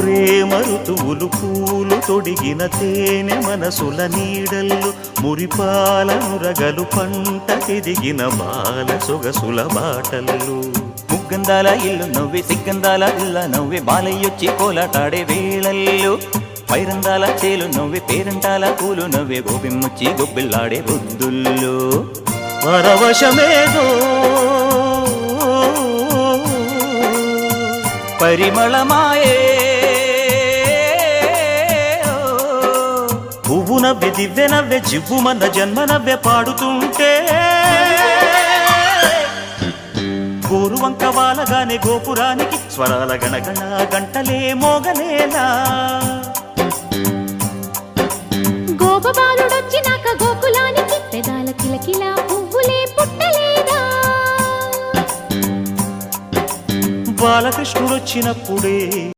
ప్రేమ ఋతువులు పూలు తొడిగిన తేనె మనసుల నీడల్లు మురిపాల నురగలు పంట ఎదిగిన బాల సొగసుల బాటల్లు ముగ్గందాల ఇల్లు నవ్వి సిగ్గందాల ఇల్ల నవ్వి బాలయ్యొచ్చి కోలాటాడే వేళల్లో పైరందాల చేలు నవ్వి పేరంటాల పూలు నవ్వే గోపిమ్ముచ్చి గొబ్బిల్లాడే బుద్ధుల్లో పరవశమేదో పరిమళమాయే పువ్వు నవ్వె దివ్వె నవ్వె జివ్వుమన్న జన్మ నవ్వె పాడుతుంటే గోరువంక వాలగానే గోపురానికి స్వరాల గణగణ గంటలే మోగలేలా గోపబాలుడొచ్చినాక గోకులానికి పెదాల కిలకిలా పువ్వులే పుట్టలేదా బాలకృష్ణుడొచ్చినప్పుడే